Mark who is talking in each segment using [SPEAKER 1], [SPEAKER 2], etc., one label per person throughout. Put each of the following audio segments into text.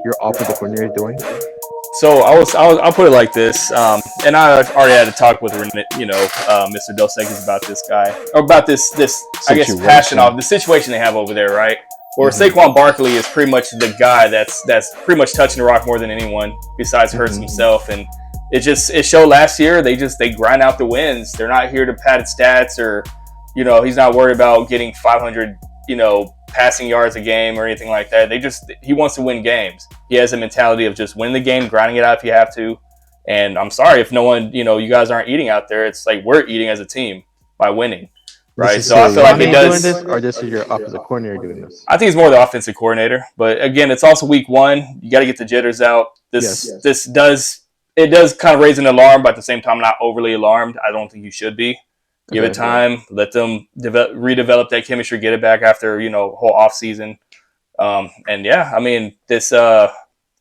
[SPEAKER 1] your offensive coordinator is doing?
[SPEAKER 2] So I'll put it like this, and I already had a talk with Mr. Dos Equis about this guy, or about this I guess passion off the situation they have over there, right? Where Saquon Barkley is pretty much the guy that's pretty much touching the rock more than anyone besides Hurts himself, and it showed last year. They grind out the wins. They're not here to pad stats, or he's not worried about getting 500 passing yards a game or anything like that. He wants to win games. He has a mentality of just win the game, grinding it out if you have to. And I'm sorry if no one, you guys aren't eating out there. It's like we're eating as a team by winning, right? So I feel like it does.
[SPEAKER 1] Doing this, or this is your offensive coordinator doing this?
[SPEAKER 2] I think it's more the offensive coordinator. But again, it's also week 1. You got to get the jitters out. This does kind of raise an alarm, but at the same time, not overly alarmed. I don't think you should be. Give it time. Let them redevelop that chemistry. Get it back after whole off season. And yeah, I mean this.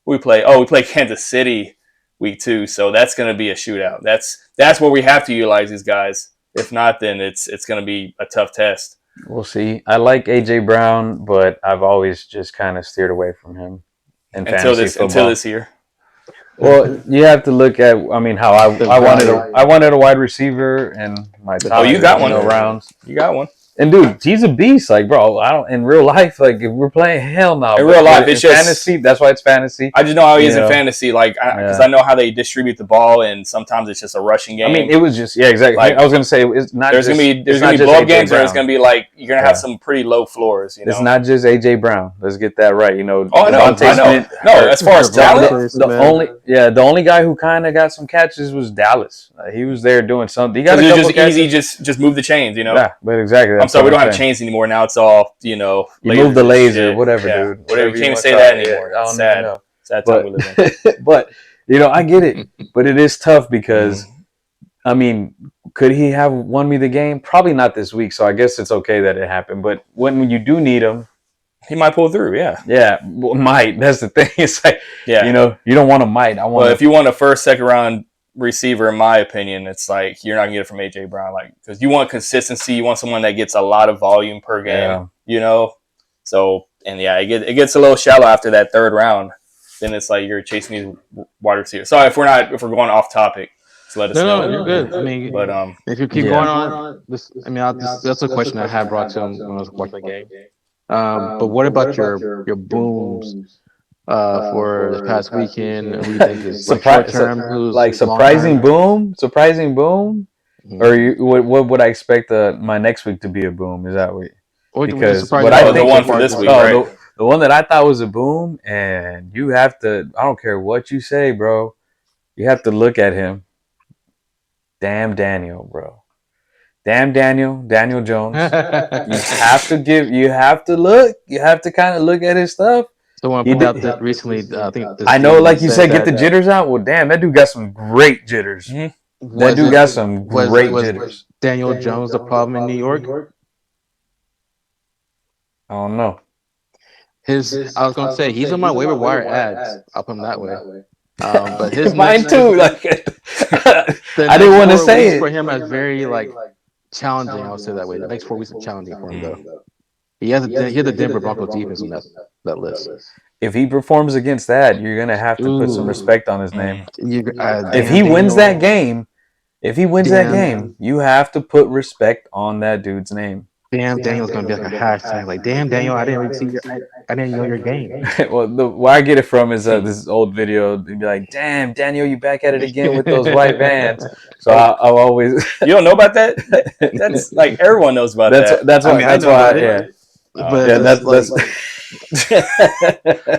[SPEAKER 2] We play Kansas City week 2, so that's going to be a shootout. That's where we have to utilize these guys. If not, then it's going to be a tough test.
[SPEAKER 3] We'll see. I like AJ Brown, but I've always just kind of steered away from him
[SPEAKER 2] until this year.
[SPEAKER 3] Well, you have to look at. I mean, how I wanted a wide receiver in my top.
[SPEAKER 2] Oh, you got one
[SPEAKER 3] rounds.
[SPEAKER 2] You got one.
[SPEAKER 3] And dude, he's a beast. Like, bro, I don't in real life. Like, if we're playing, hell no.
[SPEAKER 2] In real life, it's just
[SPEAKER 3] fantasy. That's why it's fantasy.
[SPEAKER 2] I just know how he is in fantasy. Like, because I know how they distribute the ball, and sometimes it's just a rushing game.
[SPEAKER 3] I mean, it was just exactly. Like, I was gonna say it's not.
[SPEAKER 2] There's gonna be blow up games, or it's gonna be like you're gonna have some pretty low floors.
[SPEAKER 3] It's not just AJ Brown. Let's get that right.
[SPEAKER 2] Oh, I know. No, as far as talent,
[SPEAKER 3] the only guy who kind of got some catches was Dallas. He was there doing something. He got
[SPEAKER 2] just easy. Just move the chains.
[SPEAKER 3] Yeah, but exactly.
[SPEAKER 2] I'm sorry, we don't have chains anymore. Now it's all
[SPEAKER 3] you move the laser, whatever, dude.
[SPEAKER 2] Whatever. You can't even say that anymore. It's sad. Sad time we live in.
[SPEAKER 3] But I get it. But it is tough because, I mean, could he have won me the game? Probably not this week. So I guess it's okay that it happened. But when you do need him,
[SPEAKER 2] he might pull through. Yeah.
[SPEAKER 3] Yeah. Well, might. That's the thing. It's like, you don't want a might.
[SPEAKER 2] If you want a first, second round receiver, in my opinion, it's like you're not gonna get it from AJ Brown, like, because you want consistency. You want someone that gets a lot of volume per game. So it gets a little shallow after that third round. Then it's like you're chasing these wide receivers. Sorry if we're going off topic. So let us know.
[SPEAKER 1] No, you're good. I mean,
[SPEAKER 2] but
[SPEAKER 1] if you keep going on, that's a question I had brought to him when I was watching the game. But what about your booms? For this past weekend,
[SPEAKER 3] surprising boom, or what would I expect my next week to be a boom? Is that because what I think
[SPEAKER 2] the one for this week, right?
[SPEAKER 3] The one that I thought was a boom, and you have to. I don't care what you say, bro. You have to look at him. Damn Daniel, bro. Damn Daniel Jones. You have to kind of look at his stuff.
[SPEAKER 1] So I point out that recently, I think
[SPEAKER 3] I know, like you said, get the jitters out. Well, damn, that dude got some great jitters. Mm-hmm. That dude got some great jitters.
[SPEAKER 1] Was Daniel Jones the problem in New York?
[SPEAKER 3] I don't know.
[SPEAKER 1] I was gonna say he's on my waiver wire ads. I'll put him that way. But his
[SPEAKER 3] mine too. Like I didn't want to say it
[SPEAKER 1] for him as very challenging. I'll say that way. The next 4 weeks are challenging for him though. He has the Denver Broncos defense on that list.
[SPEAKER 3] If he performs against that, you're gonna have to put some respect on his name. If he wins that game, you have to put respect on that dude's name.
[SPEAKER 1] Damn, Daniel's gonna be like a hashtag. Like, damn, Daniel, I didn't know your game.
[SPEAKER 3] Well, where I get it from is this old video. They'd be like, "Damn, Daniel, you back at it again with those white Vans." So I'll always.
[SPEAKER 2] You don't know about that? That's like everyone knows about that.
[SPEAKER 3] That's why. That's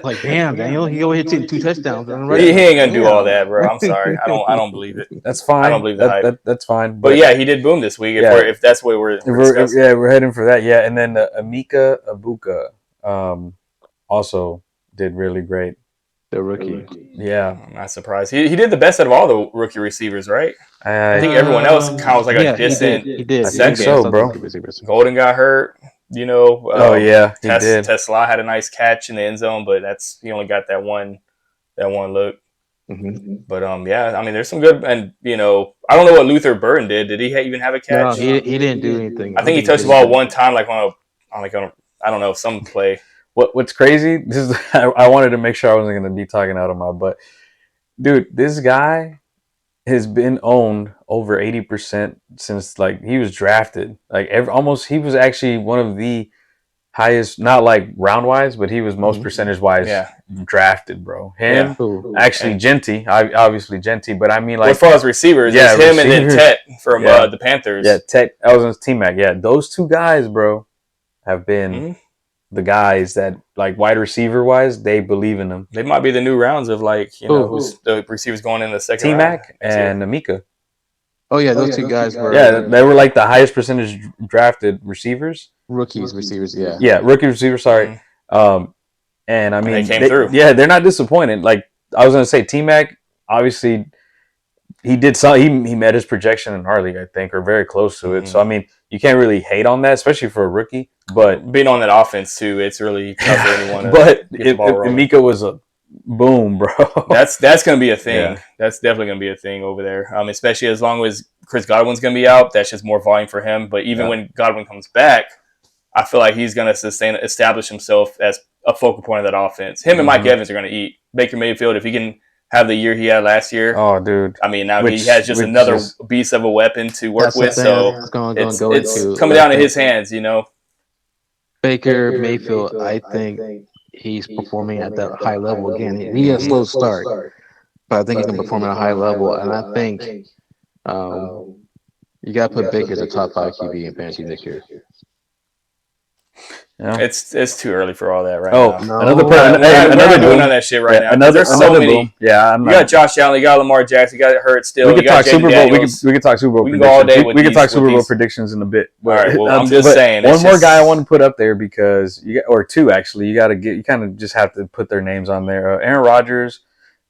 [SPEAKER 1] like, damn, Daniel, he over here taking 2 touchdowns.
[SPEAKER 2] He ain't gonna do all that, bro. I'm sorry, I don't believe it.
[SPEAKER 3] That's fine.
[SPEAKER 2] I don't believe the hype.
[SPEAKER 3] That's fine.
[SPEAKER 2] But yeah, he did boom this week. If that's what we're
[SPEAKER 3] we're heading for that. Yeah, and then Emeka Egbuka also did really great.
[SPEAKER 1] The rookie.
[SPEAKER 3] Yeah,
[SPEAKER 2] I'm not surprised. He did the best out of all the rookie receivers, right? I think everyone else kind of was like a distant.
[SPEAKER 1] He did.
[SPEAKER 3] I think so, bro.
[SPEAKER 2] Golden got hurt. He did. Tesla had a nice catch in the end zone, but he only got that one look. Mm-hmm. But I mean, there's some good, and I don't know what Luther Burden did. Did he even have a catch?
[SPEAKER 1] No, he didn't do anything.
[SPEAKER 2] I think he touched the ball one time, like on I don't know, some play.
[SPEAKER 3] What's crazy? This is I wanted to make sure I wasn't going to be talking out of my butt, dude. This guy has been owned over 80% since like he was drafted. Like almost he was actually one of the highest, not like round wise, but he was most percentage wise drafted, bro. Him, actually Genty, obviously Genty, but I mean like
[SPEAKER 2] as far as receivers, it's him and then Tet from the Panthers.
[SPEAKER 3] Yeah, Tet. I was on T-Mac. Yeah, those two guys, bro, have been the guys that like wide receiver wise, they believe in them.
[SPEAKER 2] They might be the new rounds of like who's the receivers going in the second
[SPEAKER 3] T-Mac and Amika.
[SPEAKER 1] Oh yeah, those two guys were.
[SPEAKER 3] Yeah, they were like the highest percentage drafted receivers.
[SPEAKER 1] Receivers, yeah.
[SPEAKER 3] Yeah, rookie receivers. Sorry. And I mean,
[SPEAKER 2] they came through.
[SPEAKER 3] Yeah, they're not disappointed. Like I was gonna say, T-Mac obviously he did some. He met his projection in our league, I think, or very close to it. So I mean, you can't really hate on that, especially for a rookie. But
[SPEAKER 2] being on that offense too, it's really tough for anyone.
[SPEAKER 3] But Amika was a boom, bro.
[SPEAKER 2] That's going to be a thing. Yeah. That's definitely going to be a thing over there. Especially as long as Chris Godwin's going to be out, that's just more volume for him. But even when Godwin comes back, I feel like he's going to establish himself as a focal point of that offense. Him and Mike Evans are going to eat. Baker Mayfield, if he can have the year he had last year.
[SPEAKER 3] Oh, dude.
[SPEAKER 2] I mean, now he has just another beast of a weapon to work with. So it's coming down to his hands,
[SPEAKER 1] Baker Mayfield, I think he's performing at that high level again. He had a slow start, but I think he's going to perform at a high level. And I think you got to put Baker as a top 5 QB in fantasy this year.
[SPEAKER 2] Yeah. It's too early for all that right
[SPEAKER 3] now.
[SPEAKER 2] Another doing all that shit right now.
[SPEAKER 3] Another
[SPEAKER 2] so many.
[SPEAKER 3] Boom. Yeah,
[SPEAKER 2] you got Josh Allen, you got Lamar Jackson, you got Hurts still.
[SPEAKER 3] We can talk Super Bowl. We can talk Super Bowl.
[SPEAKER 2] We can go all day.
[SPEAKER 3] We can talk Super Bowl predictions in a bit.
[SPEAKER 2] All right. Well, I'm just saying.
[SPEAKER 3] One more guy I want to put up there because or two actually. You kind of just have to put their names on there. Aaron Rodgers,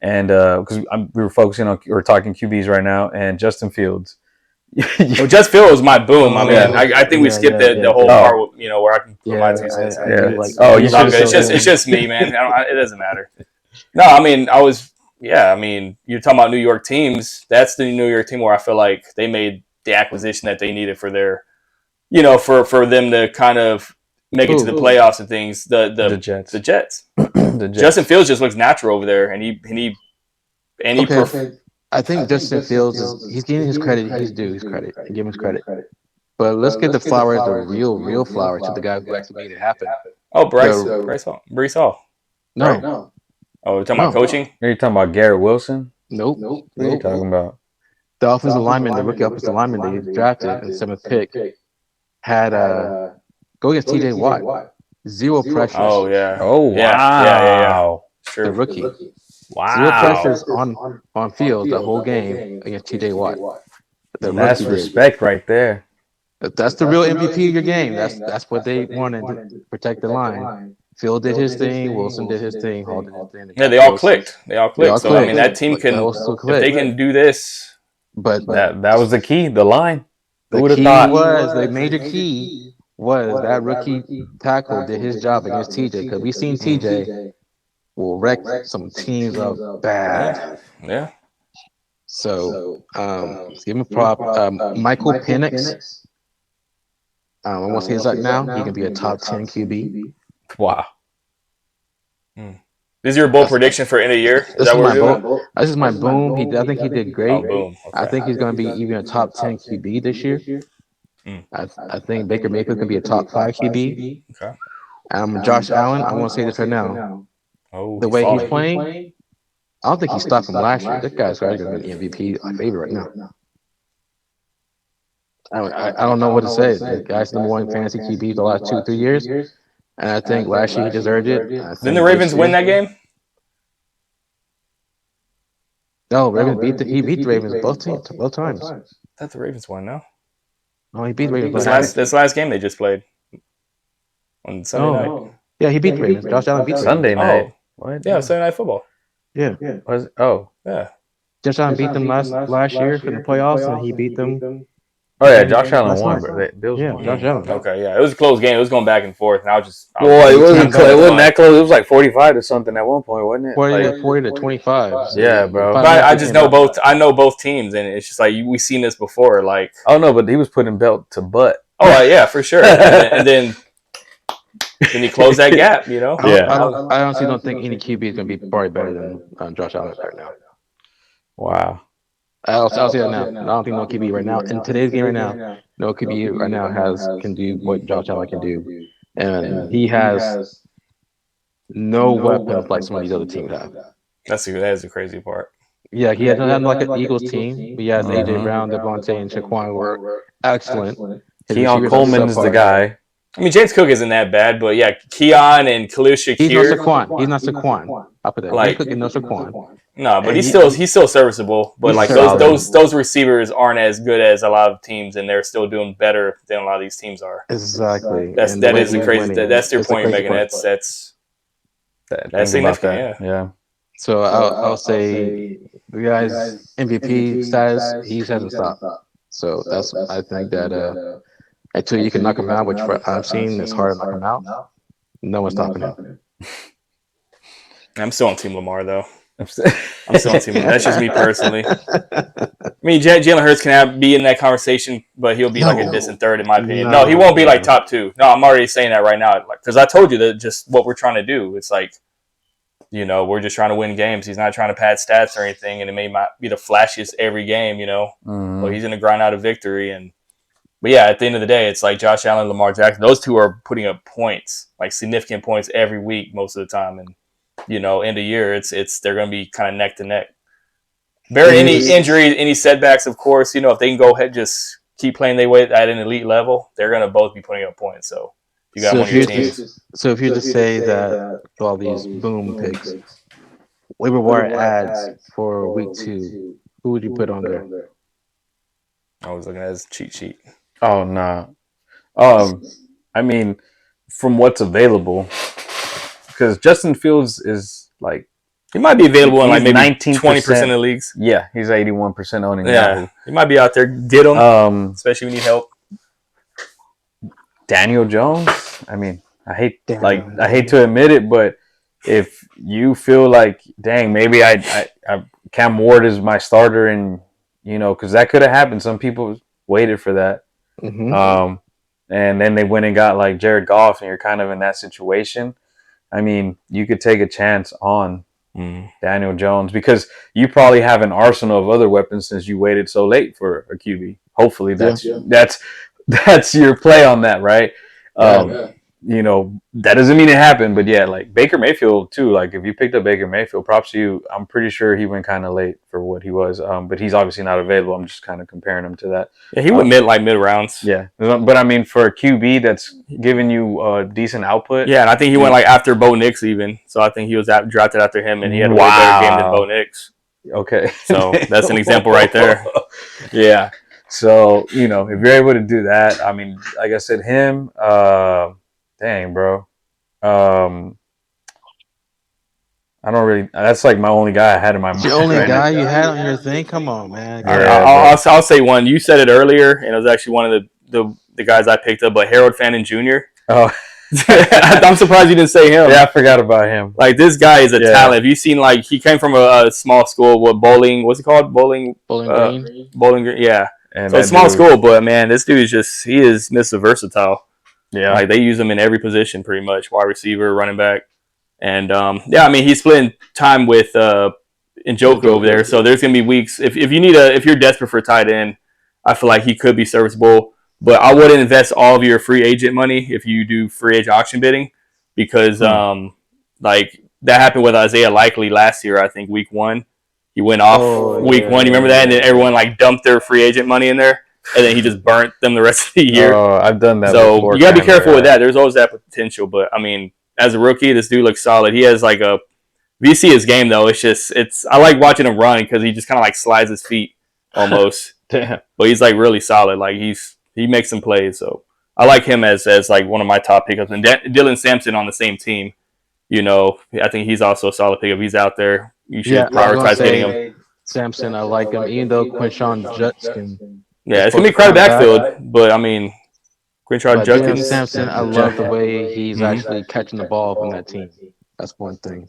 [SPEAKER 3] and because we were focusing on we're talking QBs right now, and Justin Fields.
[SPEAKER 2] Well, Just Field was my boom. I mean, I think we skipped the whole part, where I can put my 2 cents in. It's just me, man. It doesn't matter. No, I mean, you're talking about New York teams. That's the New York team where I feel like they made the acquisition that they needed for their, for them to kind of make it to the playoffs and things. The
[SPEAKER 3] Jets.
[SPEAKER 2] The Jets. Justin Fields just looks natural over there, and he
[SPEAKER 1] I think Justin Fields he's getting his credit. He's due his credit. Give him his credit. But let's give the flowers, the real flowers, to the guy who actually made it happen.
[SPEAKER 2] Oh, Breece Hall.
[SPEAKER 1] No.
[SPEAKER 2] Oh, we're talking about coaching?
[SPEAKER 3] Are you talking about Garrett Wilson?
[SPEAKER 1] Nope.
[SPEAKER 3] What are you talking about?
[SPEAKER 1] The offensive lineman, the rookie offensive lineman they drafted in the 7th pick, had go against TJ Watt. 0 pressures.
[SPEAKER 2] Oh, yeah.
[SPEAKER 3] Oh, wow.
[SPEAKER 2] Yeah. Sure.
[SPEAKER 1] The rookie.
[SPEAKER 3] Wow.
[SPEAKER 1] 0 pressures on field the whole game against TJ Watt.
[SPEAKER 3] That's respect right there.
[SPEAKER 1] That's the real MVP of your game. That's what they wanted to protect the line. Phil did his thing. Wilson did his thing. Hall did his thing.
[SPEAKER 2] Yeah, they all clicked. So I mean, that team can if they can do this.
[SPEAKER 1] But
[SPEAKER 3] that was the key. The line.
[SPEAKER 1] The key was the major key was that rookie tackle did his job against TJ, because we seen TJ will wreck some teams up bad.
[SPEAKER 2] Yeah.
[SPEAKER 1] So let's give him a prop. Michael Penix. I want to say he's like now. He can be a top 10 QB.
[SPEAKER 3] Wow.
[SPEAKER 2] This is your bold prediction for end of year? Is that what we're doing?
[SPEAKER 1] This is my boom. I think he did great.
[SPEAKER 2] Boom. Okay.
[SPEAKER 1] I think he's going to be even a top 10 QB this year. I think Baker Mayfield can be a top 5 QB.
[SPEAKER 2] Okay.
[SPEAKER 1] Josh Allen, I want to say this right now.
[SPEAKER 2] Oh,
[SPEAKER 1] the way he's playing, I don't think he's stopped from last year. This guy's going to be MVP, my favorite right now. I don't know what to say. The guy's number 1 fantasy QB the last 2-3 years. And I think last year he deserved it.
[SPEAKER 2] Didn't the Ravens win that game?
[SPEAKER 1] No, he beat the Ravens both times.
[SPEAKER 2] I thought the Ravens won, no?
[SPEAKER 1] No, he beat the Ravens.
[SPEAKER 2] This last game they just played on Sunday night.
[SPEAKER 1] Yeah, he beat the Ravens. Josh Allen beat the
[SPEAKER 3] Sunday night.
[SPEAKER 2] Oh. What? Yeah, Sunday Night Football.
[SPEAKER 1] Yeah.
[SPEAKER 2] Yeah.
[SPEAKER 1] Josh Allen beat them last year in the playoffs, and he beat them.
[SPEAKER 3] Oh yeah, Josh Allen won, but Bills won.
[SPEAKER 1] Josh Allen.
[SPEAKER 2] Okay, yeah, it was a close game. It was going back and forth, and
[SPEAKER 3] it wasn't that close. It was like 45 to something at one point, wasn't it?
[SPEAKER 1] 40 to 25.
[SPEAKER 3] Yeah, bro.
[SPEAKER 2] But I just know both. I know both teams, and it's just like we've seen this before. Like,
[SPEAKER 3] oh no, but he was putting belt to butt.
[SPEAKER 2] Oh yeah, for sure. and then Then you close that gap, you know.
[SPEAKER 1] I honestly don't think any QB is going to be probably better than Josh Allen right now.
[SPEAKER 3] Wow.
[SPEAKER 1] I'll say that now. I don't think no QB right now in today's game right now. No QB right now can do what Josh Allen can do, and he has no weapons like some of these other teams have.
[SPEAKER 2] That is the crazy part.
[SPEAKER 1] Yeah, he has not like an Eagles team. But he has AJ Brown, Devontae, and Shaquan were excellent.
[SPEAKER 3] Keon Coleman's the guy.
[SPEAKER 2] I mean, James Cook isn't that bad, but yeah, Keon and Khalil Shakir.
[SPEAKER 1] He's not Saquon. I'll put that.
[SPEAKER 2] Like,
[SPEAKER 1] Cook is no Saquon.
[SPEAKER 2] No, but he's still serviceable. But like those receivers aren't as good as a lot of teams, and they're still doing better than a lot of these teams are.
[SPEAKER 1] Exactly.
[SPEAKER 2] That's the crazy. That's your point you're making. That's significant.
[SPEAKER 3] Yeah.
[SPEAKER 1] So I'll say the guy's MVP status, he hasn't stopped. So I think that until you can knock him out, which I've seen it's hard to knock him out, no one's stopping him.
[SPEAKER 2] I'm still on Team Lamar though. I'm still on Team Lamar. That's just me personally. I mean, Jalen Hurts can be in that conversation, but he'll be like a distant third in my opinion. No, he won't be like top 2. No, I'm already saying that right now, because I told you that just what we're trying to do. It's like, you know, we're just trying to win games. He's not trying to pad stats or anything, and it may not be the flashiest every game, you know. But he's going to grind out a victory. But yeah, at the end of the day, it's like Josh Allen, Lamar Jackson. Those two are putting up points, like significant points every week most of the time. And, you know, end of year, they're going to be kind of neck to neck. Any injuries, any setbacks, of course, you know, if they can go ahead just keep playing their way at an elite level, they're going to both be putting up points. So you got one of your teams.
[SPEAKER 1] So if you just say that all these boom picks, waiver wire ads for week 2, who would you put on there?
[SPEAKER 2] I was looking at his cheat sheet.
[SPEAKER 3] Oh no. I mean, from what's available, because Justin Fields is like
[SPEAKER 2] he might be available in like maybe
[SPEAKER 3] 20%
[SPEAKER 2] of leagues.
[SPEAKER 3] Yeah, he's 81% owning.
[SPEAKER 2] Yeah, he might be out there. Get him, especially when you need help.
[SPEAKER 3] Daniel Jones. I mean, I hate to admit it, but if you feel like, dang, maybe I Cam Ward is my starter, and you know, because that could have happened. Some people waited for that. And then they went and got like Jared Goff, and you're kind of in that situation. I mean, you could take a chance on Daniel Jones because you probably have an arsenal of other weapons since you waited so late for a QB. Hopefully that's your play on that, right? You know, that doesn't mean it happened, but yeah, like Baker Mayfield too. Like if you picked up Baker Mayfield, props to you. I'm pretty sure he went kind of late for what he was, but he's obviously not available. I'm just kind of comparing him to that.
[SPEAKER 2] Yeah, he went mid rounds.
[SPEAKER 3] Yeah, but I mean for a QB that's giving you decent output.
[SPEAKER 2] Yeah, and I think he went like after Bo Nix even. So I think he was drafted after him, and he had a way better game than Bo Nix.
[SPEAKER 3] Okay,
[SPEAKER 2] so that's an example right there.
[SPEAKER 3] Yeah. So you know, if you're able to do that, I mean, like I said, him. Dang, bro. I don't really. That's like my only guy I had in my mind.
[SPEAKER 1] The only guy you had on your thing? Come on, man.
[SPEAKER 2] Yeah, I'll say one. You said it earlier, and it was actually one of the guys I picked up, but Harold Fannin Jr.
[SPEAKER 3] Oh,
[SPEAKER 2] I'm surprised you didn't say him.
[SPEAKER 3] Yeah, I forgot about him.
[SPEAKER 2] Like this guy is a talent. Have you seen like he came from a small school? What bowling? What's it called? Bowling Green. Bowling Green. Yeah. And so a small school, but man, this dude he is Mr. Versatile. Yeah, like they use him in every position pretty much, wide receiver, running back, and I mean he's splitting time with Njoku over there. So there's gonna be weeks if you're desperate for a tight end, I feel like he could be serviceable. But I wouldn't invest all of your free agent money if you do free agent auction bidding, because like that happened with Isaiah Likely last year. I think week 1 he went off week 1. You remember that? And then everyone like dumped their free agent money in there. And then he just burnt them the rest of the year.
[SPEAKER 3] Oh, I've done that.
[SPEAKER 2] So you gotta be careful with that. There's always that potential. But I mean, as a rookie, this dude looks solid. He has like if you see his game though, I like watching him run because he just kind of like slides his feet almost.
[SPEAKER 3] Damn.
[SPEAKER 2] But he's like really solid. Like he makes some plays. So I like him as like one of my top pickups. And Dylan Sampson on the same team. You know, I think he's also a solid pickup. He's out there. You should prioritize getting him.
[SPEAKER 1] Sampson, I like him, even though Quinshawn Judkins.
[SPEAKER 2] Yeah, it's going to be crowded backfield, but I mean, Quinshawn Judkins.
[SPEAKER 1] Sampson, I love the way he's actually catching the ball from that team. That's one thing.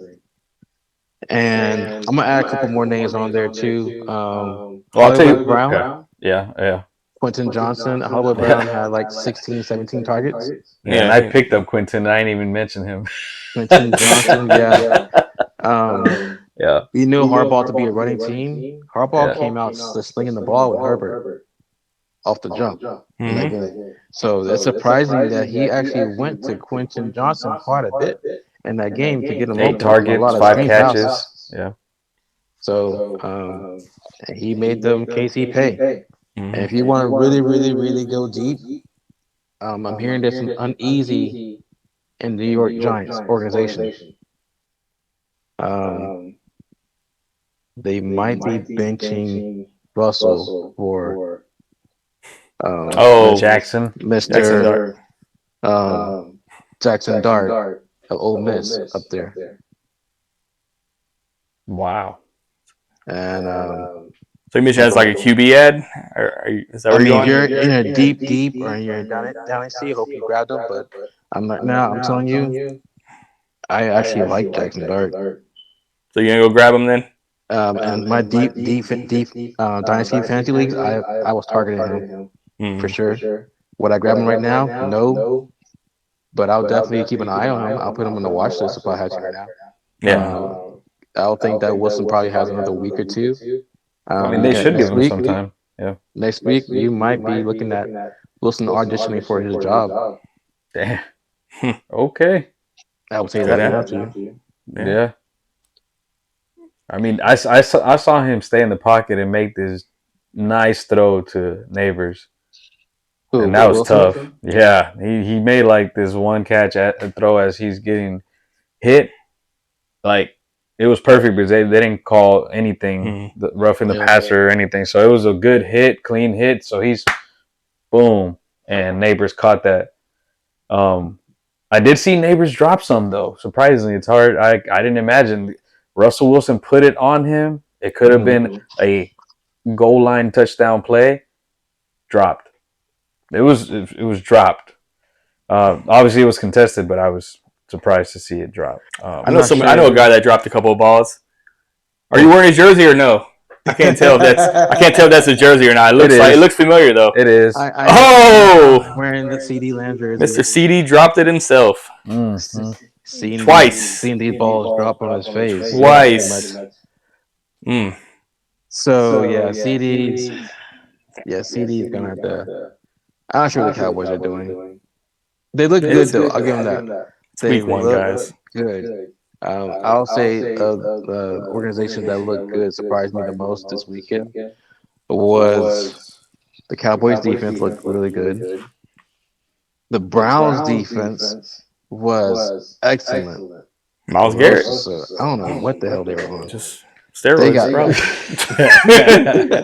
[SPEAKER 1] And I'm going to add a couple more names on there, too.
[SPEAKER 3] I'll tell you.
[SPEAKER 1] Brown.
[SPEAKER 3] Yeah.
[SPEAKER 1] Quentin Johnson, Hollywood Brown had like 16, 17 targets.
[SPEAKER 3] Yeah, and I picked up Quentin. I ain't even mention him.
[SPEAKER 1] Quentin Johnson, yeah.
[SPEAKER 3] Yeah.
[SPEAKER 1] We knew Harbaugh to be a running team. Harbaugh came out slinging the ball with Herbert off the jump in that game. So it's surprising that he actually went to Quentin Johnson quite a bit in that game to get him
[SPEAKER 3] 8
[SPEAKER 1] open on a lot
[SPEAKER 3] targets,
[SPEAKER 1] of
[SPEAKER 3] 5
[SPEAKER 1] screen
[SPEAKER 3] catches.
[SPEAKER 1] passes.
[SPEAKER 3] Yeah.
[SPEAKER 1] So he made them KC pay. And if you want to really, really, really go deep, I'm hearing there's some uneasy in the New York Giants organization. They might be benching Russell for
[SPEAKER 3] Jackson.
[SPEAKER 1] Mr. Jackson Dart of Ole Miss up there.
[SPEAKER 3] Wow.
[SPEAKER 1] And
[SPEAKER 2] so you mentioned that's like a QB ad? Is that
[SPEAKER 1] I mean, if you're in a deep, or you're down at C, hope you grab them. But I'm not now. I'm telling you, I actually like Jackson Dart.
[SPEAKER 2] So you're gonna go grab him then?
[SPEAKER 1] And my deep dynasty fantasy leagues, I was targeting him for sure. Would I grab him right now? No. But I'll definitely keep an eye on him. I'll put him on the watch list if I had to right now.
[SPEAKER 2] Yeah.
[SPEAKER 1] I don't think that Wilson probably has another week or two.
[SPEAKER 3] I mean, they should give him some time. Yeah.
[SPEAKER 1] Next week, you might be looking at Wilson auditioning for his job.
[SPEAKER 3] Damn. Okay.
[SPEAKER 1] I would say that now to you.
[SPEAKER 3] Yeah. I mean, I saw him stay in the pocket and make this nice throw to Neighbors. And that was tough. Yeah. He made like this one catch throw as he's getting hit. Like, it was perfect because they didn't call anything roughing the passer or anything. So it was a good hit, clean hit. So he's boom. And Neighbors caught that. I did see Neighbors drop some, though. Surprisingly, it's hard. I didn't imagine. Russell Wilson put it on him. It could have been a goal line touchdown play. Dropped. It was dropped. Obviously, it was contested, but I was surprised to see it drop.
[SPEAKER 2] I know a guy that dropped a couple of balls. Are you wearing a jersey or no? I can't tell if that's a jersey or not. It looks familiar though.
[SPEAKER 3] It is.
[SPEAKER 1] I'm wearing the CD Lamb jersey.
[SPEAKER 2] Mr. CD dropped it himself. Twice.
[SPEAKER 1] Seeing these balls drop on his face.
[SPEAKER 2] Twice.
[SPEAKER 1] So yeah, CD's gonna have to. I'm not sure what the Cowboys are doing. They look good though. I'll give them that.
[SPEAKER 2] Week 1, guys.
[SPEAKER 1] Good. I'll say the organization that looked good, surprised me the most this weekend was the Cowboys' defense looked really good. The Browns' defense was excellent.
[SPEAKER 2] Myles Garrett.
[SPEAKER 1] I don't know what the hell they were on.
[SPEAKER 2] Just steroids,
[SPEAKER 1] bro.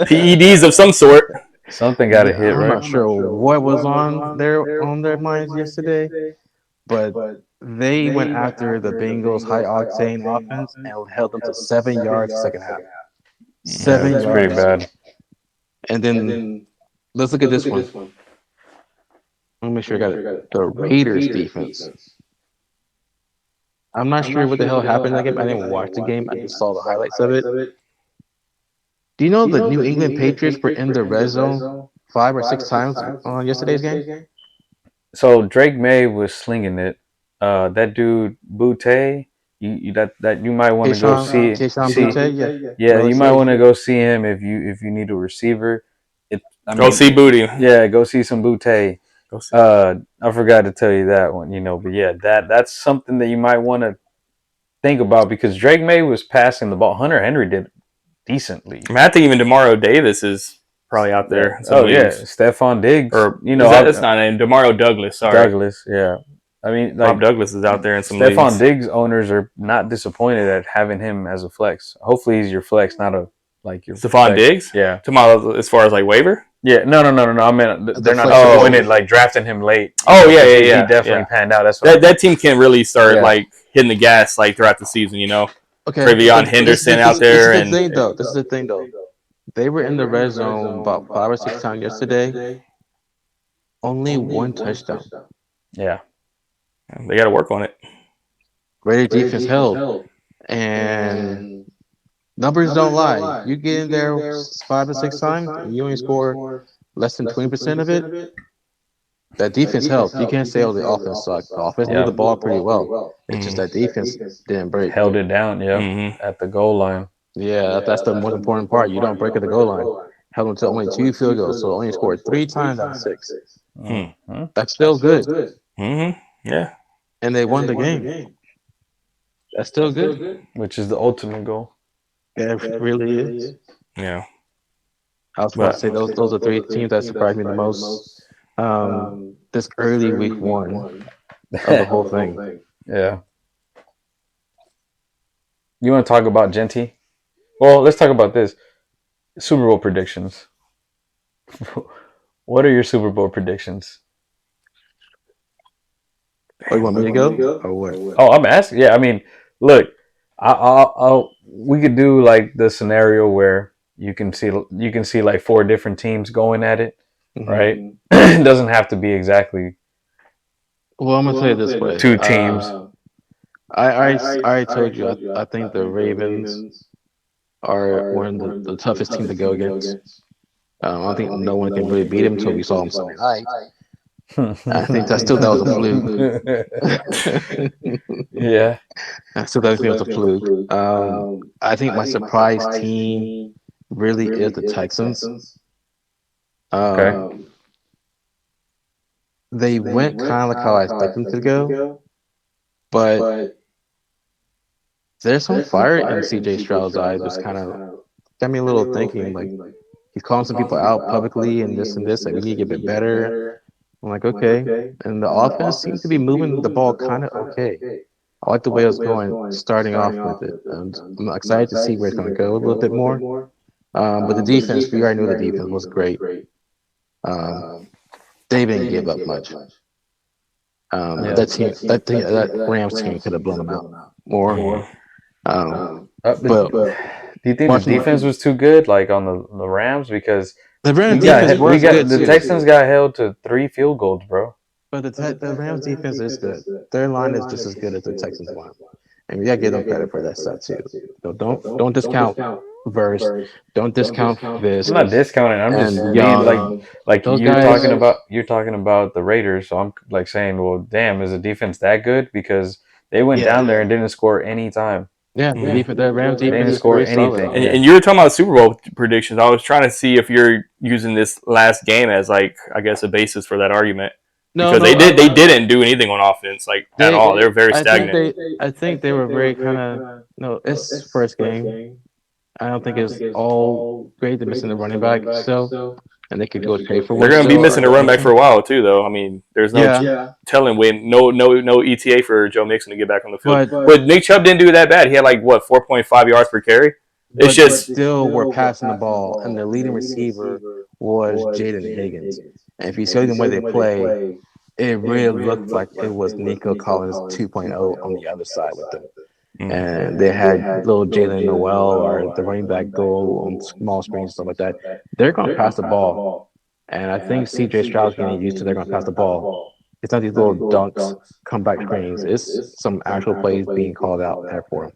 [SPEAKER 2] PEDs of some sort.
[SPEAKER 3] Something got a hit,
[SPEAKER 1] I'm
[SPEAKER 3] right?
[SPEAKER 1] not sure what was on their minds yesterday, but they went after the Bengals' high octane offense and held them to 7 yards second half. 7 yards.
[SPEAKER 3] Pretty bad.
[SPEAKER 1] And then let's look at this one. Let me make sure I got it. The Raiders' defense. I'm not sure what the hell happened in that game. I didn't watch the game. I just saw the highlights of it. Do you know the New England Patriots were in the red zone 5 or 6 times on yesterday's game?
[SPEAKER 3] So Drake May was slinging it. That dude Butte, you might want to go see. You might want to go see him if you need a receiver.
[SPEAKER 2] Go see Booty.
[SPEAKER 3] Yeah, go see some Butte. I forgot to tell you that one, but yeah, that's something that you might want to think about because Drake May was passing the ball. Hunter Henry did decently.
[SPEAKER 2] I mean, I think even Demario Davis is probably out there.
[SPEAKER 3] Stephon Diggs, or
[SPEAKER 2] that's not named Demario Douglas. Sorry,
[SPEAKER 3] Douglas. Yeah, I mean,
[SPEAKER 2] Rob Douglas is out there in some
[SPEAKER 3] Stephon
[SPEAKER 2] leagues.
[SPEAKER 3] Diggs owners are not disappointed at having him as a flex. Hopefully, he's your flex, not your
[SPEAKER 2] Stephon Diggs.
[SPEAKER 3] Yeah,
[SPEAKER 2] tomorrow as far as like waiver.
[SPEAKER 3] Yeah, no. I mean, they're not disappointed like drafting him late.
[SPEAKER 2] Oh yeah.
[SPEAKER 3] He definitely panned out. That's
[SPEAKER 2] that team can really start like hitting the gas like throughout the season.
[SPEAKER 1] Okay.
[SPEAKER 2] Travion Henderson out there.
[SPEAKER 1] This is the thing though. They were in the red zone about 5 or 6 times yesterday. Only 1 touchdown.
[SPEAKER 2] Yeah. They got to work on it.
[SPEAKER 1] Raider defense held. And numbers don't lie. You get in there 5 to 6 times, and you only score less than 20% of it, that defense helped. You can't say, "Oh, the offense sucked." The offense moved the ball pretty well. It's just that defense didn't break.
[SPEAKER 3] Held it down, at the goal line.
[SPEAKER 1] Yeah, that's the most important part. You don't break at the goal line. Held them to only 2 field goals, so only scored 3 times out of 6. That's still good.
[SPEAKER 2] Yeah.
[SPEAKER 1] And they won the game. That's still good.
[SPEAKER 3] Which is the ultimate goal.
[SPEAKER 1] Yeah, it really is.
[SPEAKER 2] Yeah.
[SPEAKER 1] I was about to say those are 3 teams that surprised me the most. This early week 1 of the whole thing.
[SPEAKER 3] Yeah. You want to talk about Genty? Well, let's talk about this. Super Bowl predictions. What are your Super Bowl predictions?
[SPEAKER 1] Oh, you want me to go? Or what?
[SPEAKER 3] Oh, I'm asking. Yeah, I mean, look, we could do like the scenario where you can see like 4 different teams going at it, right? It doesn't have to be exactly.
[SPEAKER 1] Well, I'm gonna tell you this way:
[SPEAKER 3] 2 teams.
[SPEAKER 1] I told you I think the Ravens are one of the toughest teams to go against. I don't think no one can really beat them until we saw them Sunday night. I think that was a fluke.
[SPEAKER 3] Yeah,
[SPEAKER 1] I still think it was a fluke. I think my surprise team really is the Texans.
[SPEAKER 3] Okay.
[SPEAKER 1] They went kind of like how I expected them to go, but there's some fire in CJ Stroud's eyes. Just kind of got me a little thinking. Like he's calling some people out publicly and this. Like we need to get a bit better. I'm like, okay. And the offense seems to be moving the ball kind of okay. I like the way it was going, starting off with it. And I'm excited to see where it's going to go a little bit more. But the defense, we already knew the defense was great. They didn't give up much. That Rams team could have blown them out more.
[SPEAKER 3] But do you think the defense was too good, like on the Rams? Because
[SPEAKER 1] the Rams defense was good
[SPEAKER 3] the
[SPEAKER 1] too.
[SPEAKER 3] Texans got held to 3 field goals, bro.
[SPEAKER 1] But the Rams defense is good. Their line is just as good as the Texans line, and we gotta give them credit for that stuff too. So don't discount Verse. Don't discount this.
[SPEAKER 3] I'm not discounting. I'm just like you're talking about the Raiders. So I'm like saying, well, damn, is the defense that good? Because they went down there and didn't score any time.
[SPEAKER 1] Yeah, the Rams defense
[SPEAKER 3] didn't score anything.
[SPEAKER 2] And you were talking about Super Bowl predictions. I was trying to see if you're using this last game as like I guess a basis for that argument. Because they didn't do anything on offense at all. They were very stagnant.
[SPEAKER 1] I think they were very kind of it's first game. I don't think it's all great. They're missing the running back still, and they could go trade for one.
[SPEAKER 2] They're going to be missing the running back for a while too, though. I mean, there's no telling when no ETA for Joe Mixon to get back on the field. But Nick Chubb didn't do that bad. He had 4.5 yards per carry. It's just
[SPEAKER 1] still we're passing the ball, and the leading receiver was Jaden Higgins. And if you see the way they play, it really looked like it was Nico Collins 2.0 on the other side with them. And they had little Jalen Noel or the running back goal on small screens and stuff like that. They're going to pass the ball. And I think CJ Stroud's getting used to they're going to pass the ball. It's not these little dunks, comeback screens. It's some actual plays being called out there for him.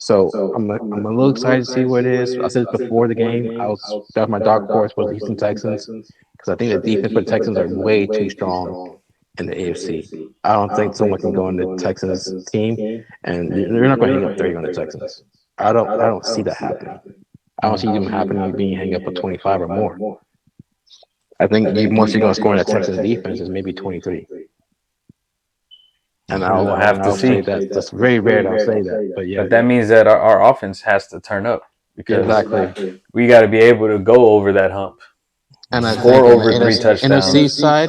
[SPEAKER 1] So I'm a little excited to see what it is. I said before the game, that was my dark horse was the Houston Texans because I think the defense for the Texans are way too strong in the AFC. I don't think someone can go in the Texans team and they're not going to hang up 30 on the Texans. I don't see that happening. I don't see them happening being hang up with 25 or more. I think most you're going to score in that Texans defense is maybe 23. And I'll have to see that. That's very rare to say that.
[SPEAKER 3] But that means that our offense has to turn up because we got to be able to go over that hump
[SPEAKER 1] and
[SPEAKER 3] score over 3 touchdowns.
[SPEAKER 1] NFC side,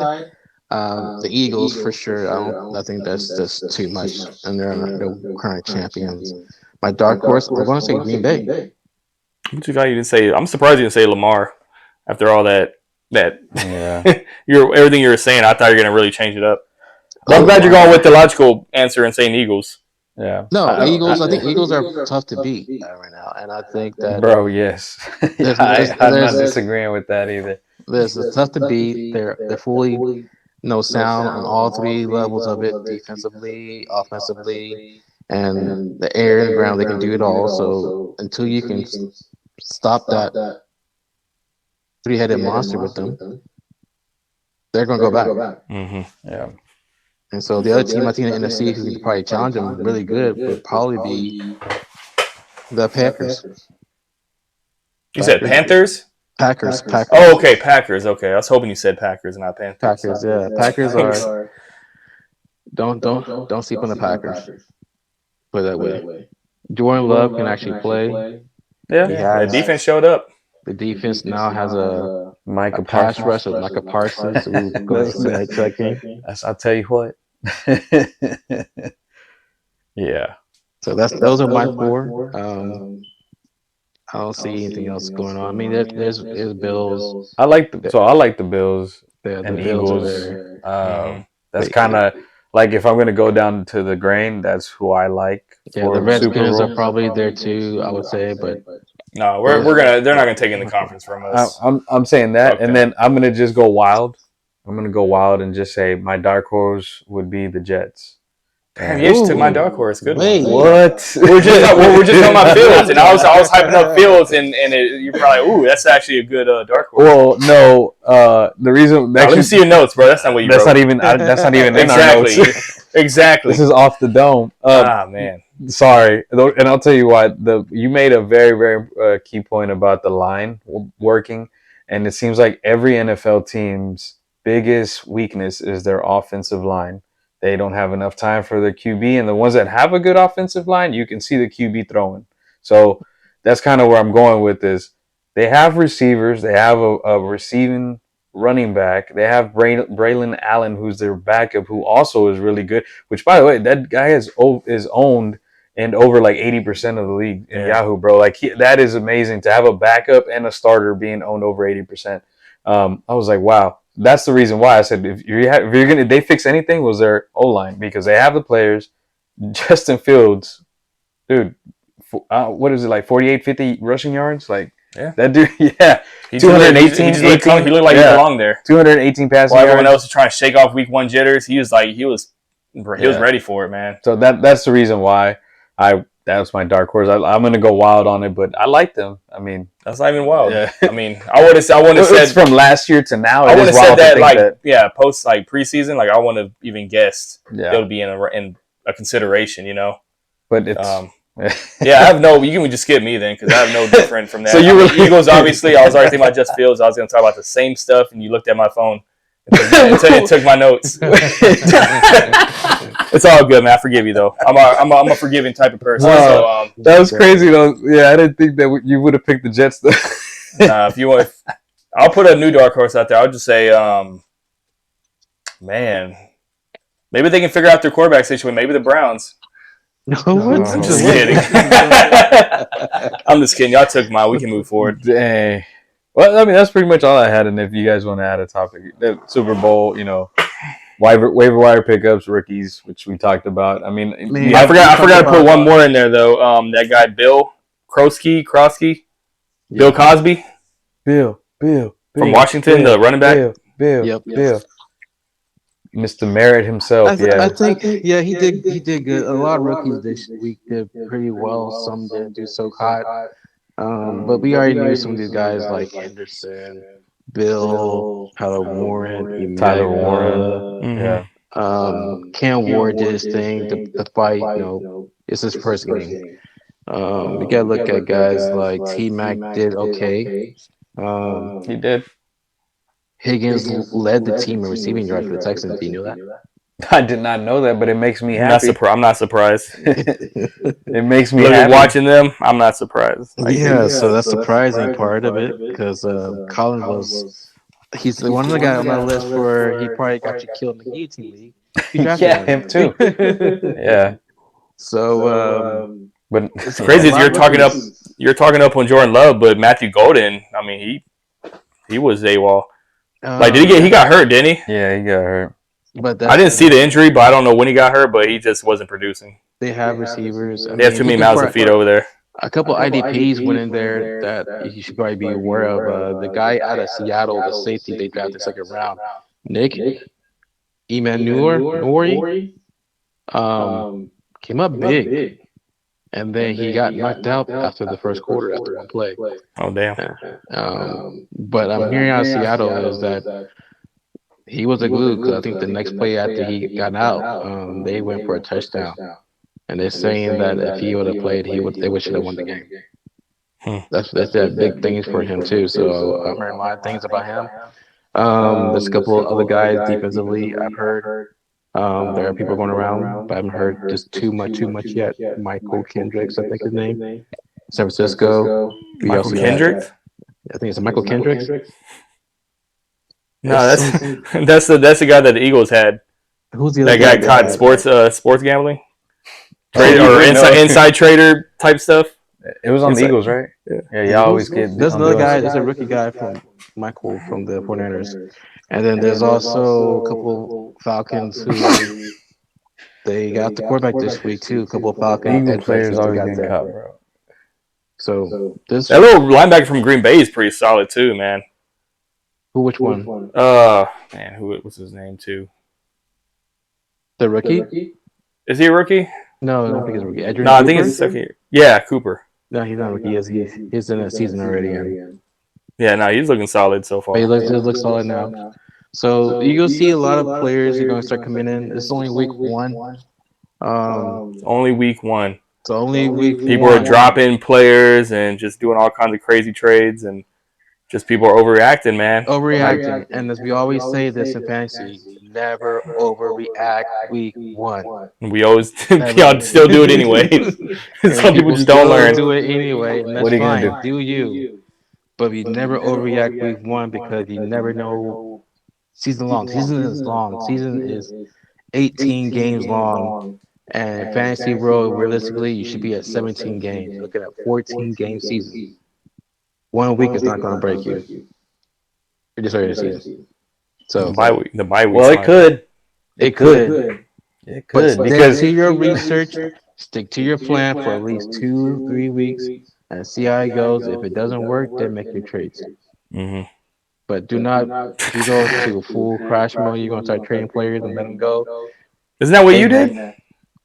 [SPEAKER 1] the Eagles for sure. I think that's just too much, and they're the current champions. My dark horse, we're going to say Green Bay.
[SPEAKER 2] I'm surprised you didn't say Lamar after all that. Everything you were saying. I thought you were going to really change it up. But I'm glad you're going with the logical answer and saying Eagles.
[SPEAKER 3] Yeah.
[SPEAKER 1] No, Eagles. I think Eagles are tough to beat right now, and I think that.
[SPEAKER 3] Bro, yes, I'm not disagreeing with that either.
[SPEAKER 1] It's tough to beat. They're fully sound on all 3 levels of it, defensively, offensively, and the air and the ground. They can do it all. So until you can stop that 3-headed monster with them, they're going to go back.
[SPEAKER 2] Mm-hmm.
[SPEAKER 3] Yeah.
[SPEAKER 1] And so the other team I think in the NFC who could probably challenge them really good would probably be the Packers.
[SPEAKER 2] You said Panthers?
[SPEAKER 1] Packers.
[SPEAKER 2] Oh, okay, Packers. Okay, I was hoping you said Packers and not Panthers.
[SPEAKER 1] Packers, yeah. Packers are. Don't sleep on the Packers. Put it that way. Jordan Love can actually play.
[SPEAKER 2] Yeah, the defense showed up.
[SPEAKER 1] The defense now has a
[SPEAKER 3] Micah
[SPEAKER 1] pass
[SPEAKER 3] Parsons.
[SPEAKER 1] rush of Micah Parsons. Who's going to see that game.
[SPEAKER 3] I'll tell you what. Yeah.
[SPEAKER 1] So those are my four. I don't see anything else going on. I mean, there's Bills.
[SPEAKER 3] I like the Bills
[SPEAKER 1] The
[SPEAKER 3] and
[SPEAKER 1] Bills
[SPEAKER 3] Eagles.
[SPEAKER 1] are there.
[SPEAKER 3] That's kind of like if I'm gonna go down to the grain, that's who I like.
[SPEAKER 1] Yeah, the Redskins are probably there too. I would say, but
[SPEAKER 2] no, they're not gonna take in the conference from us.
[SPEAKER 3] I'm saying that, and then I'm gonna just go wild. I'm gonna go wild and just say my dark horse would be the Jets.
[SPEAKER 2] Damn, you just took my dark horse. Good
[SPEAKER 1] Wait,
[SPEAKER 2] one.
[SPEAKER 3] What?
[SPEAKER 2] We're just talking about Fields, and I was hyping up Fields, and you're probably, ooh, that's actually a good dark horse.
[SPEAKER 3] Well, no. The reason.
[SPEAKER 2] Let me see your notes, bro. That's not what you.
[SPEAKER 3] That's
[SPEAKER 2] wrote.
[SPEAKER 3] not even in our
[SPEAKER 2] exactly.
[SPEAKER 3] notes.
[SPEAKER 2] Exactly.
[SPEAKER 3] This is off the dome.
[SPEAKER 2] Man.
[SPEAKER 3] Sorry, and I'll tell you why. You made a very, very key point about the line working, and it seems like every NFL team's biggest weakness is their offensive line. They don't have enough time for their QB, and the ones that have a good offensive line, you can see the QB throwing. So that's kind of where I'm going with this. They have receivers. They have a receiving running back. They have Braylon Allen, who's their backup, who also is really good. Which, by the way, that guy is owned in over like 80% of the league in Yahoo, bro. Like that is amazing to have a backup and a starter being owned over 80%. I was like, wow. That's the reason why I said if they fix anything was their O-line, because they have the players. Justin Fields, dude, what is it, like 48, 50 rushing yards? Like that dude, 218.
[SPEAKER 2] He looked like he belonged there.
[SPEAKER 3] 218 passing yards.
[SPEAKER 2] Everyone else was trying to shake off week one jitters. He was ready for it, man.
[SPEAKER 3] So that's the reason why that was my dark horse. I'm gonna go wild on it, but I like them. I mean,
[SPEAKER 2] that's not even wild. Yeah. I mean, I would have said
[SPEAKER 3] it's from last year to now.
[SPEAKER 2] I would have said that post like preseason. Like I wouldn't have even guessed it would be in a consideration, you know.
[SPEAKER 3] But it's
[SPEAKER 2] I have no. You can just skip me then, because I have no different from that. So you were Eagles, obviously. I was already thinking about Just Fields. I was going to talk about the same stuff, and you looked at my phone and took my notes. It's all good, man. I forgive you though. I'm a forgiving type of person. So,
[SPEAKER 3] that was crazy though. Yeah, I didn't think that you would have picked the Jets though.
[SPEAKER 2] If you want, I'll put a new dark horse out there. I'll just say, man, maybe they can figure out their quarterback situation. Maybe the Browns.
[SPEAKER 1] No, what?
[SPEAKER 2] I'm just kidding. I'm just kidding. Y'all took mine. We can move forward.
[SPEAKER 3] Dang. Well, I mean, that's pretty much all I had. And if you guys want to add a topic, the Super Bowl, you know, waiver wire pickups, rookies, which we talked about. I mean,
[SPEAKER 2] I forgot to put one more in there though. That guy Bill Krosky, Bill Cosby,
[SPEAKER 3] Bill
[SPEAKER 2] from Washington, the running back.
[SPEAKER 3] Bill. Mr. Merritt himself.
[SPEAKER 1] I think he did good. A lot of rookies this week did pretty well. Some didn't do so hot. But we already knew some of these guys like Henderson, Bill, Tyler Warren. Cam Ward did his thing. The fight, you know, it's his first game. We gotta look at guys like T-Mac did okay.
[SPEAKER 3] He did.
[SPEAKER 1] Higgins led the team in receiving yards for the Texans. Do you know that?
[SPEAKER 3] I did not know that, but it makes me happy.
[SPEAKER 2] I'm not surprised.
[SPEAKER 3] It makes me happy.
[SPEAKER 2] Watching them, I'm not surprised.
[SPEAKER 1] So that's the surprising part of it, because Collins he's one of the guys on my list for he probably got you killed in the guillotine league.
[SPEAKER 3] Yeah, him too. Yeah.
[SPEAKER 1] So,
[SPEAKER 2] but it's crazy. You're talking up on Jordan Love, but Matthew Golden. I mean, he was AWOL. He got hurt, didn't he?
[SPEAKER 3] Yeah, he got hurt.
[SPEAKER 2] But I didn't see the injury, but I don't know when he got hurt, but he just wasn't producing.
[SPEAKER 1] They have receivers.
[SPEAKER 2] They have too many mouths to feed over there.
[SPEAKER 1] A couple IDPs went in there that you should probably be aware of. The guy out of Seattle, the safety they drafted second round, Nick Emmanuel, came up big. And then he got knocked out after the first quarter after one play.
[SPEAKER 2] Oh, damn.
[SPEAKER 1] But I'm hearing out of Seattle is that He was a glue because I think the next play after he got out, they went for a touchdown, and they're saying that if he would have played, they would should have won the game. That's that big things for him too. So I'm hearing a lot of things about him. There's a couple of other guys defensively I've heard. There are people going around, but I haven't heard just too much yet. Michael Kendricks, I think his name, San Francisco.
[SPEAKER 2] Michael Kendricks.
[SPEAKER 1] I think it's Michael Kendricks.
[SPEAKER 2] No, that's the guy that the Eagles had.
[SPEAKER 1] Who's the other
[SPEAKER 2] guy caught sports gambling, or inside trader type stuff?
[SPEAKER 3] It was on the Eagles, right? Yeah. You always get.
[SPEAKER 1] There's another guy. There's a rookie guy from Michael from the 49ers, and then there's also a couple Falcons who they got the quarterback this week too. A couple of Falcons
[SPEAKER 3] Eagle players always getting cut, bro.
[SPEAKER 1] So
[SPEAKER 2] that little linebacker from Green Bay is pretty solid too, man.
[SPEAKER 1] Which one?
[SPEAKER 2] Man, what's his name too?
[SPEAKER 1] The rookie?
[SPEAKER 2] Is he a rookie?
[SPEAKER 1] No, I don't think he's a rookie. Adrian
[SPEAKER 2] no,
[SPEAKER 1] Cooper?
[SPEAKER 2] I think it's the second year. Yeah, Cooper.
[SPEAKER 1] No, he's not a rookie. He's in a season already.
[SPEAKER 2] Yeah, no, he's looking solid so far.
[SPEAKER 1] He looks solid now. So you're going to see a lot of players are going to start coming in. It's only week one.
[SPEAKER 2] Only week one.
[SPEAKER 1] So only week
[SPEAKER 2] people are dropping players and just doing all kinds of crazy trades, and just people are overreacting, man.
[SPEAKER 1] Overreacting. And as we always say this in fantasy, never overreact week one.
[SPEAKER 2] We always still do it anyway. Some people just don't learn.
[SPEAKER 1] Do it anyway, and that's what are you fine. Gonna do you. But we never overreact week one because you never know. Season is long. Season is 18 games long. And fantasy world, realistically, you should be at 17 games. You're looking at 14-game season. 1 week is not going to break you. You're just ready to season. So
[SPEAKER 2] the bye week.
[SPEAKER 3] Well, it could.
[SPEAKER 1] It could.
[SPEAKER 3] Because
[SPEAKER 1] stick to your research, stick to your plan for at least 2-3 weeks, and see how it goes. If it doesn't work, then make your trades.
[SPEAKER 2] Mm-hmm.
[SPEAKER 1] But do not you go to full crash mode. You're going to start trading players and let them go.
[SPEAKER 2] Isn't that what you did?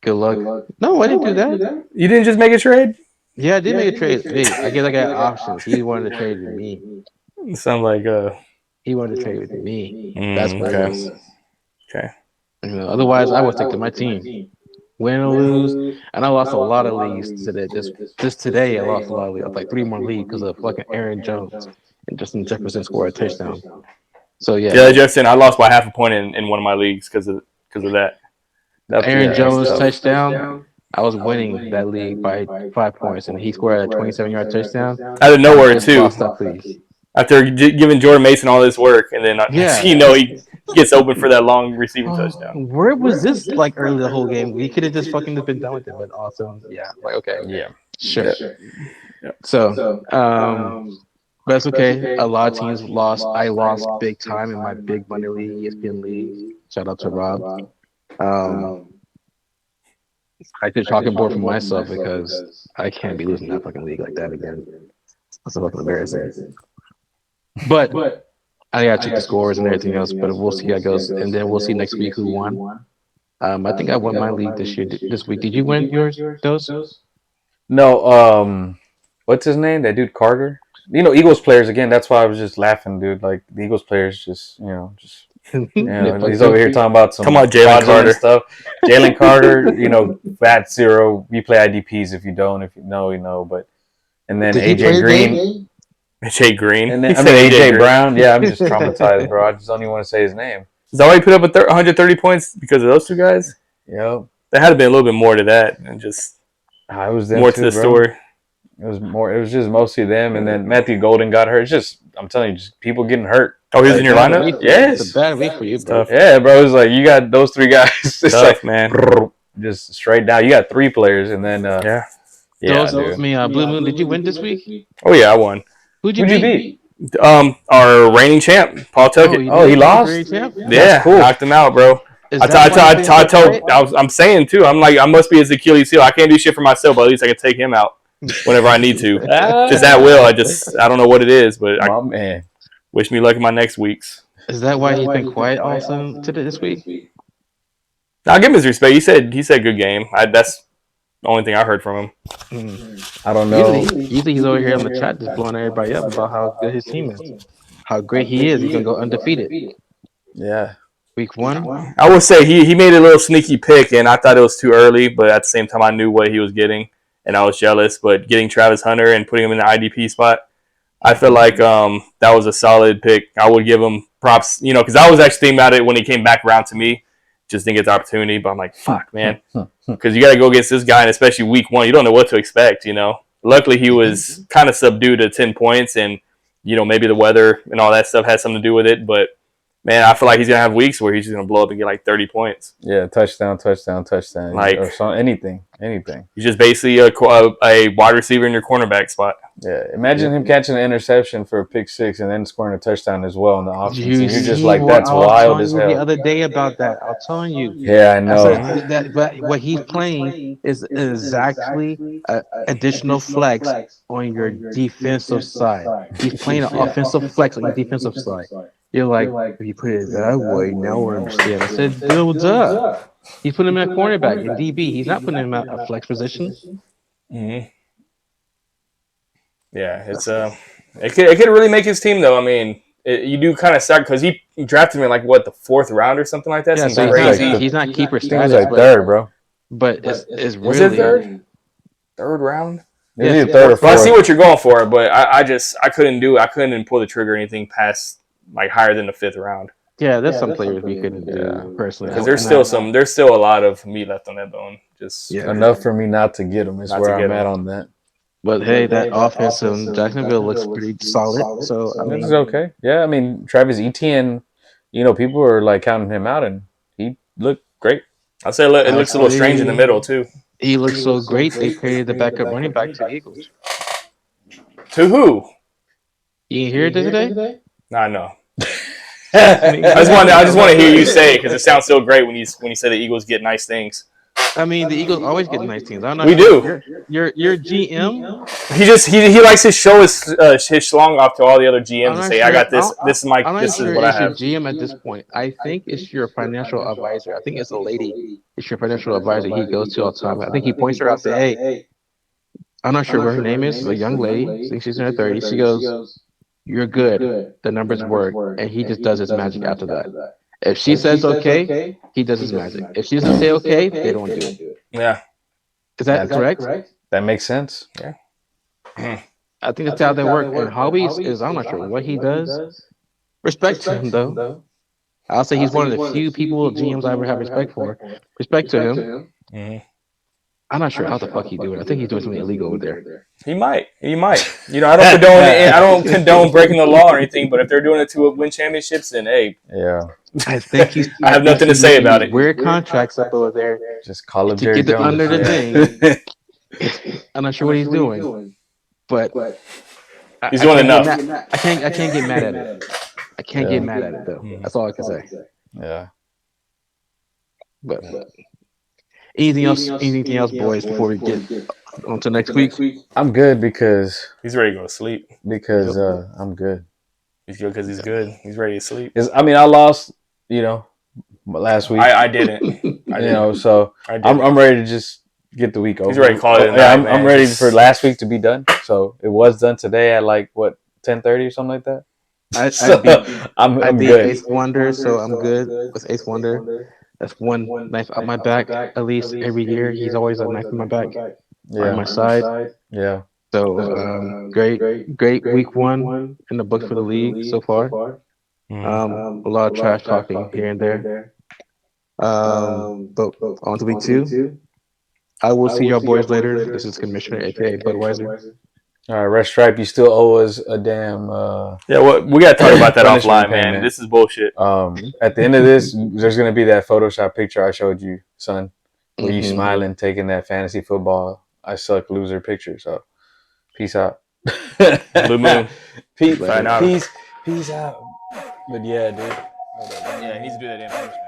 [SPEAKER 1] Good luck. No, I didn't do that.
[SPEAKER 2] You didn't just make a trade?
[SPEAKER 1] Yeah, I did make a trade. Hey, I guess I got options. He wanted to trade with me.
[SPEAKER 2] It sounds like
[SPEAKER 1] he wanted to trade with me. That's what it is.
[SPEAKER 2] Okay.
[SPEAKER 1] Otherwise, I would stick to my team. Win or lose. And I lost a lot of leagues today. Just today, I lost a lot of leagues. Like 3 more leagues because of fucking Aaron Jones and Justin Jefferson scored a touchdown. So yeah.
[SPEAKER 2] Yeah, Jefferson. I lost by half a point in one of my leagues because of that.
[SPEAKER 1] Aaron Jones touchdown. I was winning that league by 5 points, and he scored a 27-yard touchdown.
[SPEAKER 2] Out of nowhere, too. After giving Jordan Mason all this work, and then he gets open for that long receiving touchdown.
[SPEAKER 1] Where was this like early the whole game? We could have just fucking been done with it, but awesome. Yeah, like okay.
[SPEAKER 2] Yeah.
[SPEAKER 1] Sure. Yeah. So, but it's okay. A lot of teams lost. I lost big time in my big money league, ESPN league. Shout out to Rob. I did talking board for myself because I can't be losing that fucking league like that again. That's fucking embarrassing. But I gotta check the scores and everything else. But we'll see how it goes, and then we'll see next week who won. I think I won my league this week. Did you win yours, Dose?
[SPEAKER 3] No. What's his name? That dude Carter. Eagles players again. That's why I was just laughing, dude. Like the Eagles players, just. He's over here talking about some.
[SPEAKER 2] Come on, Jalen Carter
[SPEAKER 3] stuff. Jalen Carter, fat zero. We play IDPs. If you don't, if you know, you know. But and then AJ Green.
[SPEAKER 2] AJ Green.
[SPEAKER 3] And then AJ Brown. Yeah, I'm just traumatized, bro. I just don't even want to say his name.
[SPEAKER 2] Is that why he put up 130 points because of those two guys?
[SPEAKER 3] Yeah.
[SPEAKER 2] There had to be a little bit more to that than just.
[SPEAKER 3] I was there
[SPEAKER 2] more
[SPEAKER 3] too,
[SPEAKER 2] to the
[SPEAKER 3] bro.
[SPEAKER 2] story.
[SPEAKER 3] It was more. It was just mostly them, and then Matthew Golden got hurt. It's just, I'm telling you, just people getting hurt.
[SPEAKER 2] Oh, he was in your lineup?
[SPEAKER 3] Yes.
[SPEAKER 1] It's a bad week for you, bro.
[SPEAKER 3] Yeah, bro. It was like you got those 3 guys. It's
[SPEAKER 2] tough,
[SPEAKER 3] like,
[SPEAKER 2] man.
[SPEAKER 3] Just straight down. You got 3 players, and then
[SPEAKER 2] yeah.
[SPEAKER 1] Blue Moon. Did you win this week?
[SPEAKER 2] Oh yeah, I won.
[SPEAKER 1] Who'd you beat?
[SPEAKER 2] Our reigning champ, Paul Tuckett.
[SPEAKER 3] Oh, he lost.
[SPEAKER 2] Yeah, cool. Knocked him out, bro. I'm saying too. I'm like, I must be his Achilles heel. I can't do shit for myself, but at least I can take him out whenever I need to. Just at will. I don't know what it is, but
[SPEAKER 3] man.
[SPEAKER 2] Wish me luck in my next weeks.
[SPEAKER 1] Is that why he's been quiet also this week?
[SPEAKER 2] I'll give him his respect. He said good game. That's the only thing I heard from him.
[SPEAKER 3] I don't know.
[SPEAKER 1] Usually he's over here on the chat just blowing everybody up about how good his team is. How great he is. He's going to go undefeated.
[SPEAKER 3] Yeah.
[SPEAKER 1] Week 1.
[SPEAKER 2] I would say he made a little sneaky pick, and I thought it was too early, but at the same time, I knew what he was getting, and I was jealous. But getting Travis Hunter and putting him in the IDP spot, I feel like that was a solid pick. I would give him props, because I was actually thinking about it when he came back around to me. Just didn't get the opportunity, but I'm like, fuck, man. Because you got to go against this guy, and especially week 1, you don't know what to expect, Luckily, he was kind of subdued to 10 points, and, maybe the weather and all that stuff had something to do with it. But, man, I feel like he's going to have weeks where he's just going to blow up and get like 30 points.
[SPEAKER 3] Yeah, touchdown.
[SPEAKER 2] Like,
[SPEAKER 3] or anything.
[SPEAKER 2] He's just basically a wide receiver in your cornerback spot.
[SPEAKER 3] Yeah, imagine him catching an interception for a pick 6 and then scoring a touchdown as well in the offense.
[SPEAKER 1] You're
[SPEAKER 3] just like, that's wild as hell.
[SPEAKER 1] The other day about that, I was telling you.
[SPEAKER 3] Yeah, I know.
[SPEAKER 1] But what he's playing is exactly an additional flex on your defensive side. He's playing an offensive flex on your defensive side. You're like, if you put it that way, now we're understanding. I said, build up. He's putting him at cornerback in DB. He's not putting him at a flex position.
[SPEAKER 2] Mm-hmm. Yeah, it's it could really make his team though. I mean, you do kind of suck because he drafted him in like the 4th round or something like that.
[SPEAKER 1] Yeah, so
[SPEAKER 2] crazy.
[SPEAKER 1] He's not keeper
[SPEAKER 3] He
[SPEAKER 1] status.
[SPEAKER 3] was like 3rd, bro.
[SPEAKER 1] But it's
[SPEAKER 2] Was
[SPEAKER 1] really
[SPEAKER 2] it 3rd round?
[SPEAKER 3] Yeah, 3rd or 4th.
[SPEAKER 2] Well, I see what you're going for, but I couldn't pull the trigger or anything past like higher than the 5th round.
[SPEAKER 1] Yeah, there's some players we couldn't do personally.
[SPEAKER 2] Because there's still a lot of meat left on that bone. Just
[SPEAKER 3] enough for me not to get him is where I'm at on that.
[SPEAKER 1] But hey, that offense in Jacksonville looks pretty solid. So I mean,
[SPEAKER 3] it's okay. Yeah, I mean Travis Etienne, people are like counting him out, and he looked great.
[SPEAKER 2] I'll say it looks a little strange in the middle too.
[SPEAKER 1] He looks so great. They traded the backup running back to the Eagles.
[SPEAKER 2] To who?
[SPEAKER 1] You hear it today?
[SPEAKER 2] I know. I just want to hear you say it because it sounds so great when you say the Eagles get nice things.
[SPEAKER 1] I mean, the Eagles always get nice teams.
[SPEAKER 2] We do.
[SPEAKER 1] Your GM.
[SPEAKER 2] He likes to show his schlong off to all the other GMs and say, "I got this. This is what I have."
[SPEAKER 1] Your GM at this point. I think it's your financial advisor. I think it's a lady. It's your financial advisor. He goes to all the time. I think he points her out. Say, "Hey, I'm not sure what her name is. It's a young lady. I think she's in her 30s." She goes, "You're good. The numbers work," and he just does his magic after that. If she says okay, he does his magic. If she doesn't say okay, they don't do it.
[SPEAKER 2] Yeah.
[SPEAKER 1] Is that correct?
[SPEAKER 3] That makes sense.
[SPEAKER 2] Yeah.
[SPEAKER 1] I think that's how they work. And hobbies is, I'm not sure what he does. Respect to him, though. I'll say he's one of the few people, GMs I ever have respect for. Respect to him.
[SPEAKER 2] Mm-hmm.
[SPEAKER 1] I'm not sure how the fuck he's doing. I think he's doing something illegal over there.
[SPEAKER 2] He might. I don't condone breaking the law or anything, but if they're doing it to win championships, then hey.
[SPEAKER 3] Yeah.
[SPEAKER 1] I think
[SPEAKER 2] I have nothing to say about it.
[SPEAKER 1] Weird contracts up over there.
[SPEAKER 3] Just call him
[SPEAKER 1] to
[SPEAKER 3] Jerry
[SPEAKER 1] get
[SPEAKER 3] Jones.
[SPEAKER 1] Under the thing. I'm not sure what he's doing, but
[SPEAKER 2] he's doing enough.
[SPEAKER 1] I can't get mad at it. I can't get mad at it though. That's all I can say.
[SPEAKER 3] Yeah.
[SPEAKER 1] But anything else, boys, before we get on to next week?
[SPEAKER 3] I'm good because
[SPEAKER 2] he's ready to go to sleep.
[SPEAKER 3] Because I'm good.
[SPEAKER 2] He's good because he's good. He's ready to sleep.
[SPEAKER 3] I lost, last week.
[SPEAKER 2] I didn't.
[SPEAKER 3] So I'm ready to just get the week over.
[SPEAKER 2] He's ready to call it.
[SPEAKER 3] I'm ready for last week to be done. So it was done today at 10:30 or something like that. I'm
[SPEAKER 1] beat
[SPEAKER 3] good.
[SPEAKER 1] Ace Wonder, so I'm good with Ace Wonder. That's one knife up my back at least every year. He's always a knife in my back, on my side.
[SPEAKER 3] Yeah.
[SPEAKER 1] So great week 1 in the book for the league so far. A lot of trash talking here and there. But on to week 2. I will see y'all boys later. This is Commissioner, aka Budweiser.
[SPEAKER 3] All right, Red Stripe, you still owe us a damn.
[SPEAKER 2] Yeah, well, we gotta talk about that offline, man. This is bullshit.
[SPEAKER 3] At the end of this, there's gonna be that Photoshop picture I showed you, son, where you smiling, taking that fantasy football I suck loser picture. So, peace out.
[SPEAKER 2] Blue Moon.
[SPEAKER 3] Peace out. But yeah, dude.
[SPEAKER 2] Yeah, he needs to do that damn punishment.